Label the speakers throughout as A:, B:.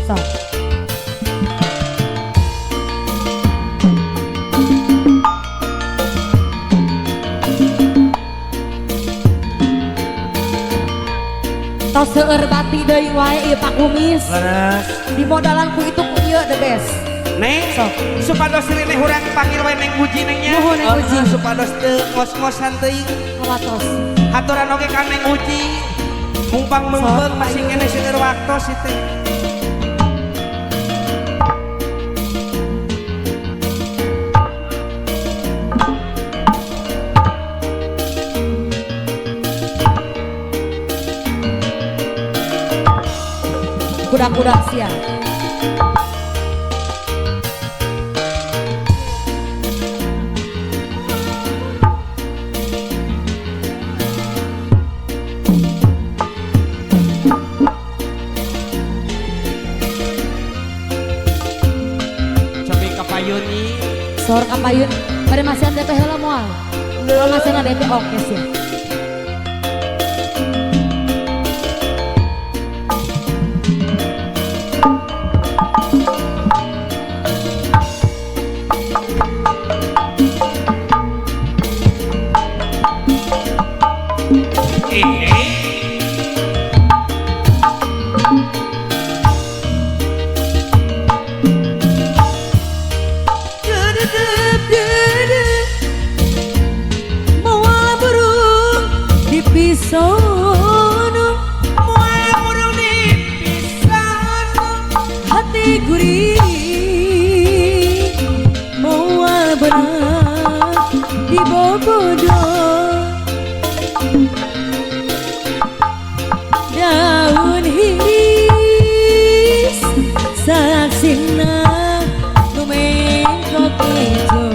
A: So. Tos seueur bati deui wae ieu Pak Kumis.
B: Leres.
A: Di modalanku itu ku ieu the best.
B: Neng,
A: Sok.
B: supados rene urang panggil wae Neng Uji nengnya.
A: Nuhun, Neng Uji.
B: Supados teu ngos-ngosan teuing.
A: Kawatos.
B: Haturan oge ka Neng Uji. Mumpang meungpeung
A: Sok,
B: masih kene seueur waktos ieu teh.
A: Kuda-kuda sia.
B: Cobi kapayuni.
A: Sor kapayun. Bade masih DP heula moal. Kalau masih DP oke sih.
C: Sono moe burung dipisahno hati gurih moe berat di bobodo daun hiris saksina lumengkok ijo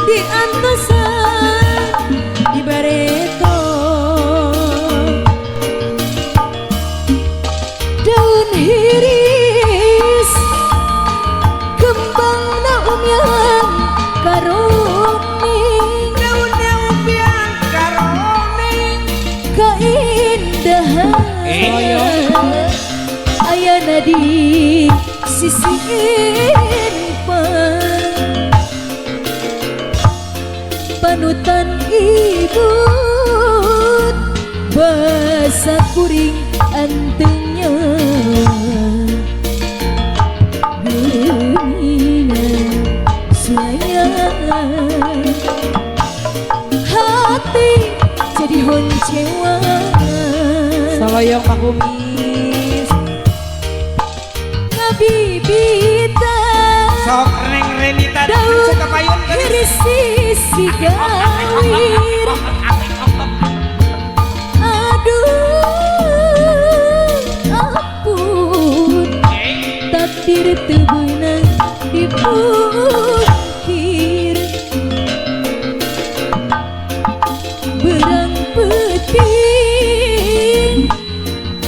C: di antosan di bareto daun hiris kembang naumyan karoming
B: Daun umbian karoming
C: keindahan ayana di sisi panutan ibu basah kuring antengnya geningan sayang hati jadi honcewa
A: Saloyong Pak Kumis.
C: ngabibita
B: sok Neng Renita
C: daun
B: cek kapayun kan.
C: hiris sisi gawir aduh ampun takdir teu beunang dipungkir berang peuting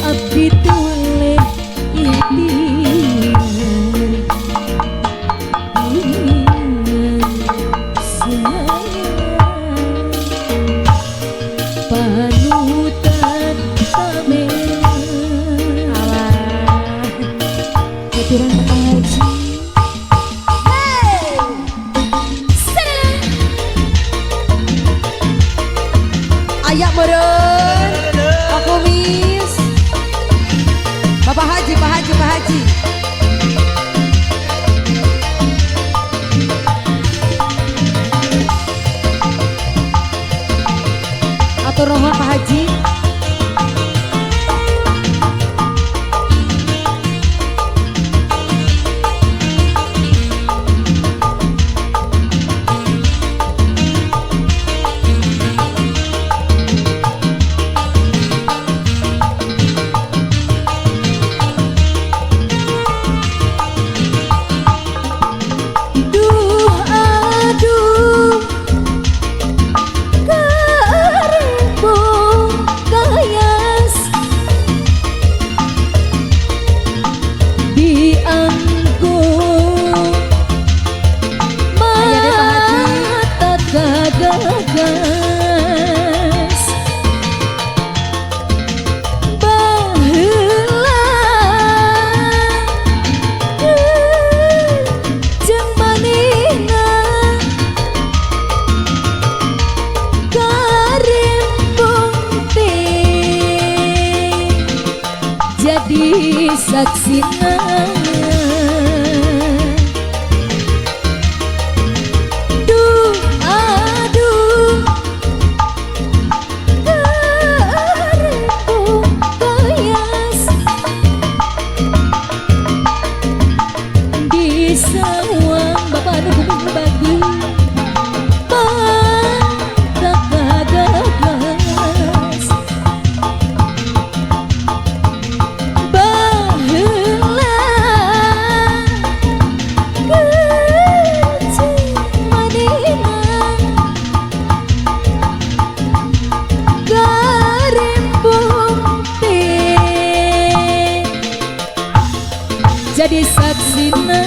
C: abdi tule ikhtiar panutan kamera
A: Alah.
C: keturang haji
A: Ayak meureun. Pak Kumis. Bapak Haji, Pak Haji, Pak Haji. Atur nuhun Pak Haji.
C: duh aduh karimbung saksina duh aduh karepku kayas di sawang bapak anu bumi berbagi tak gagas baheula kecil manehna garembong teh jadi saksina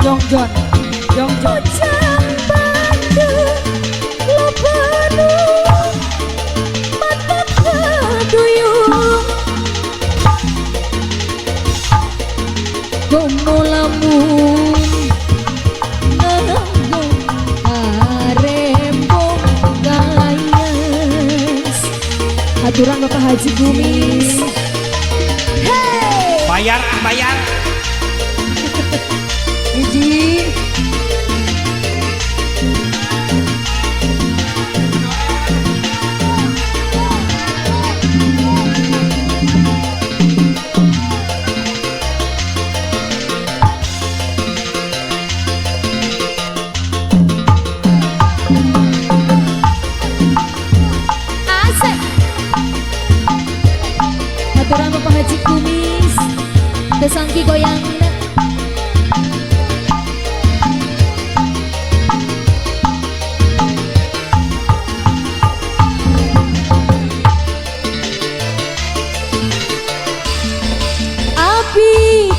A: Jongjon, Jongjon.
C: Ujang bandung lo penuh mata keduyung gomo lamun nanggung arembong gayas aturan Bapak Haji Gumis. Hey
B: Bayar, bayar.
A: Iji.
C: asik aturan Bapak Haji Kumis kesangki goyang api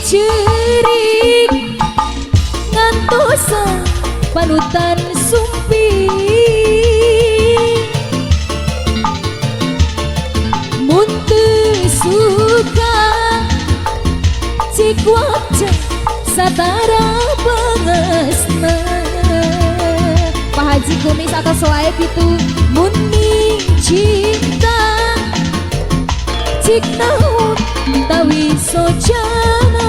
C: cerik ngantosan panutan sumpi munte suka cik wajah satara bangesna Pak Haji Kumis atas live itu muni cinta cik naun tawi sojana